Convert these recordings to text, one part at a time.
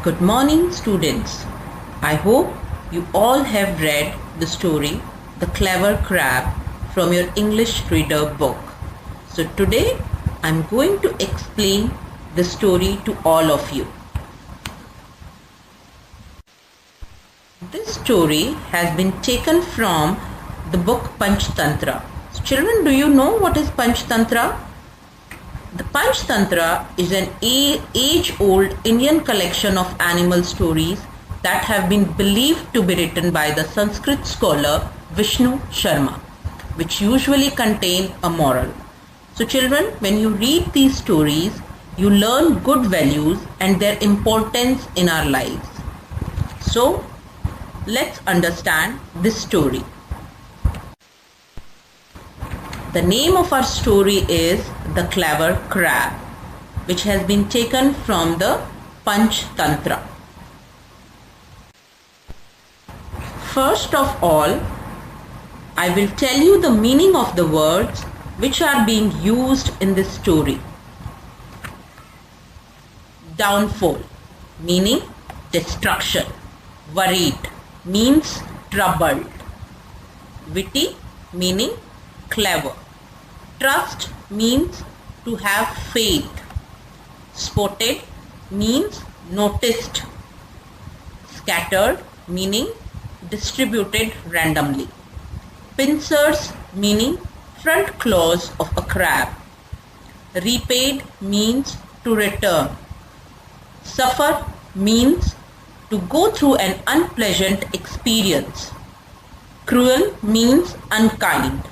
Good morning, students. I hope you all have read the story The Clever Crab from your English reader book. So today I'm going to explain the story to all of you. This story has been taken from the book Panchtantra. So children, do you know what is Panchtantra? The Panchtantra is an age-old Indian collection of animal stories that have been believed to be written by the Sanskrit scholar Vishnu Sharma, which usually contain a moral. So children, when you read these stories, you learn good values and their importance in our lives. So let's understand this story. The name of our story is The Clever Crab, which has been taken from the Panchtantra. First of all, I will tell you the meaning of the words which are being used in this story. Downfall, meaning destruction. Worried means troubled. Witty, meaning clever. Trust means to have faith. Spotted means noticed. Scattered meaning distributed randomly. Pincers meaning front claws of a crab. Repaid means to return. Suffer means to go through an unpleasant experience. Cruel means unkind.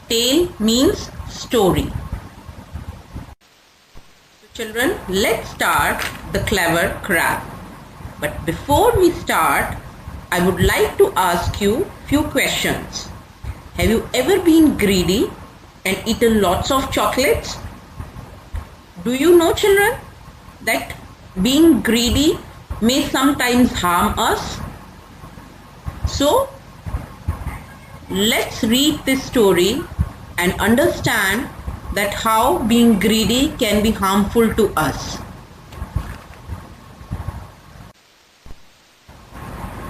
Tale means story. So children, let's start The Clever Crab. But before we start, I would like to ask you few questions. Have you ever been greedy and eaten lots of chocolates? Do you know, children, that being greedy may sometimes harm us? So let's read this story and understand that how being greedy can be harmful to us.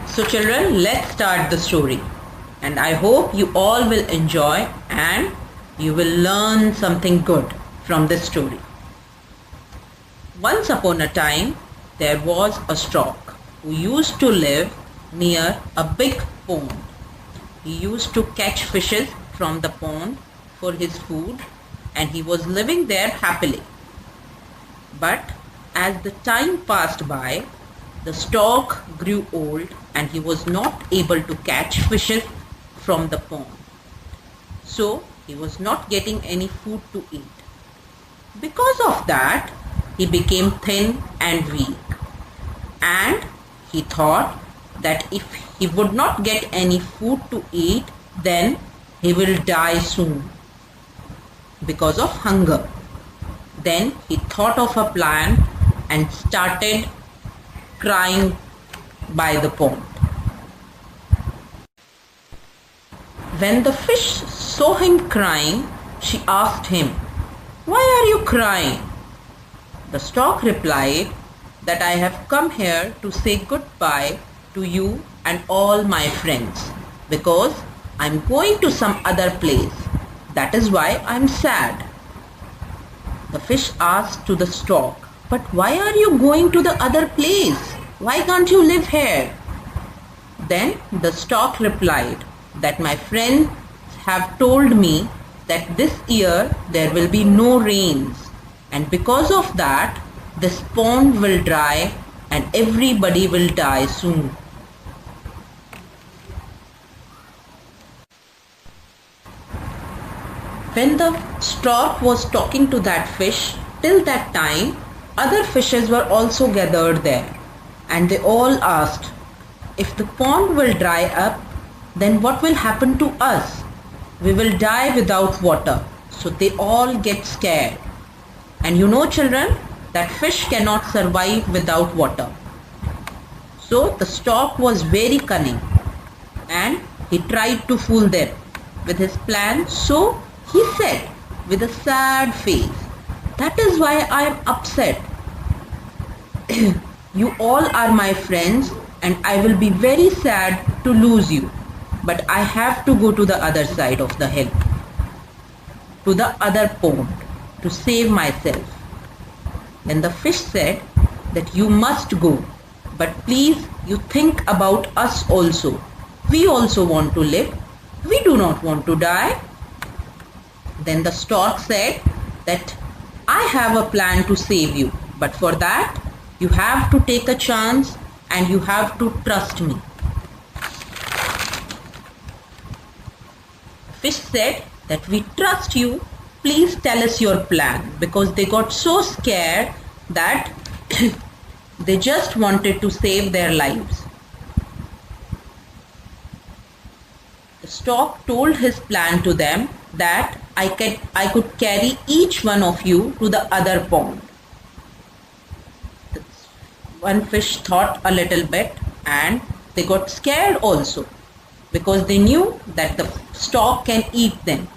So children, let's start the story, and I hope you all will enjoy and you will learn something good from this story. Once upon a time, there was a stork who used to live near a big pond. He used to catch fishes from the pond for his food, and he was living there happily. But as the time passed by, the stork grew old and he was not able to catch fishes from the pond. So he was not getting any food to eat. Because of that, he became thin and weak. And he thought that if he would not get any food to eat, then he will die soon because of hunger. Then he thought of a plan and started crying by the pond. When the fish saw him crying, she asked him, "Why are you crying?" The stork replied that I have come here to say goodbye to you and all my friends because I'm going to some other place. That is why I'm sad. The fish asked to the stork, "But why are you going to the other place? Why can't you live here?" Then the stork replied that my friends have told me that this year there will be no rains, and because of that this pond will dry and everybody will die soon. When the stork was talking to that fish, till that time other fishes were also gathered there, and they all asked, "If the pond will dry up, then what will happen to us? We will die without water." So they all get scared. And you know, children, that fish cannot survive without water. So the stork was very cunning and he tried to fool them with his plan. So he said with a sad face, "That is why I am upset. You all are my friends and I will be very sad to lose you. But I have to go to the other side of the hill, to the other pond, to save myself. Then the fish said that you must go, but please you think about us also. We also want to live. We do not want to die. Then the stork said that I have a plan to save you, but for that you have to take a chance and you have to trust me. Fish said that we trust you. Please tell us your plan, because they got so scared that they just wanted to save their lives. The stork told his plan to them that I could carry each one of you to the other pond. One fish thought a little bit and they got scared also, because they knew that the stork can eat them.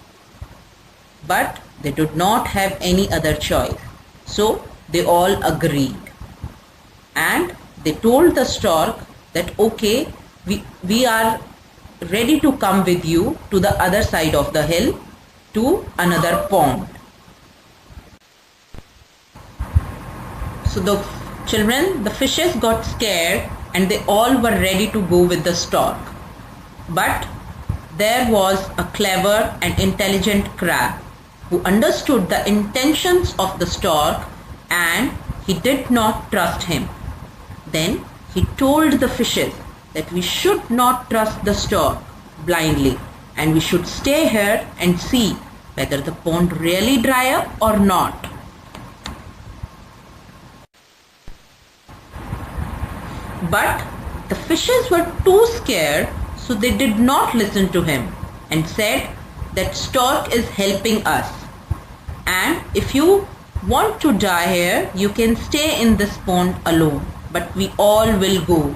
But they did not have any other choice. So they all agreed. And they told the stork that okay, we are ready to come with you to the other side of the hill to another pond. So the children, the fishes got scared and they all were ready to go with the stork. But there was a clever and intelligent crab who understood the intentions of the stork and he did not trust him. Then he told the fishes that we should not trust the stork blindly and we should stay here and see whether the pond really dry up or not. But the fishes were too scared, so they did not listen to him and said that stork is helping us. And if you want to die here, you can stay in this pond alone, but we all will go.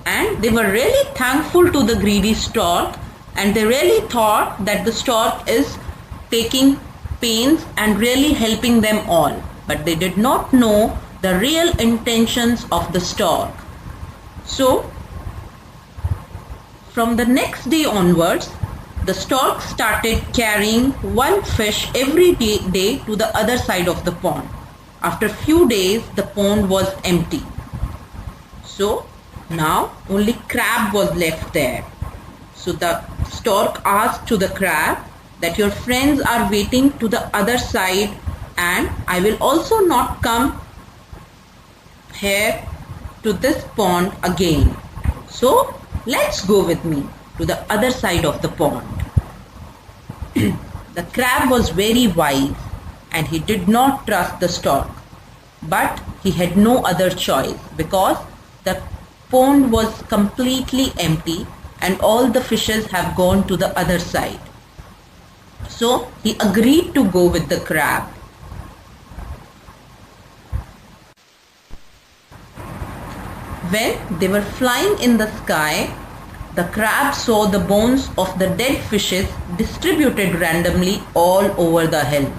And they were really thankful to the greedy stork and they really thought that the stork is taking pains and really helping them all. But they did not know the real intentions of the stork. So, from the next day onwards, the stork started carrying one fish every day to the other side of the pond. After a few days, the pond was empty. So, now only crab was left there. So the stork asked to the crab that your friends are waiting to the other side and I will also not come here to this pond again. So let's go with me to the other side of the pond. The crab was very wise and he did not trust the stork. But he had no other choice because the pond was completely empty and all the fishes have gone to the other side. So he agreed to go with the crab. When they were flying in the sky, the crab saw the bones of the dead fishes distributed randomly all over the hill.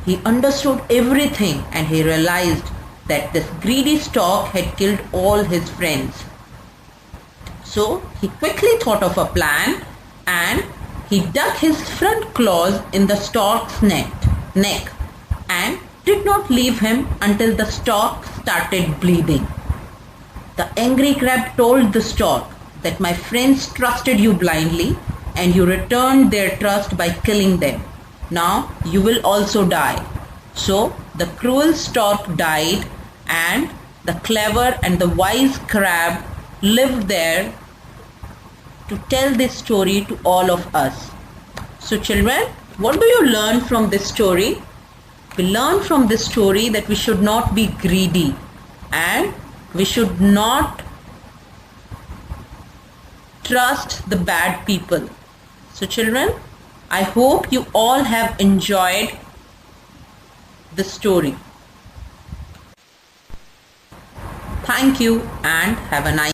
He understood everything and he realized that this greedy stork had killed all his friends. So he quickly thought of a plan and he dug his front claws in the stork's neck and did not leave him until the stork started bleeding. The angry crab told the stork that my friends trusted you blindly and you returned their trust by killing them. Now you will also die. So the cruel stork died and the clever and the wise crab lived there to tell this story to all of us. So children, what do you learn from this story? We learn from this story that we should not be greedy and we should not trust the bad people. So children, I hope you all have enjoyed the story. Thank you and have a nice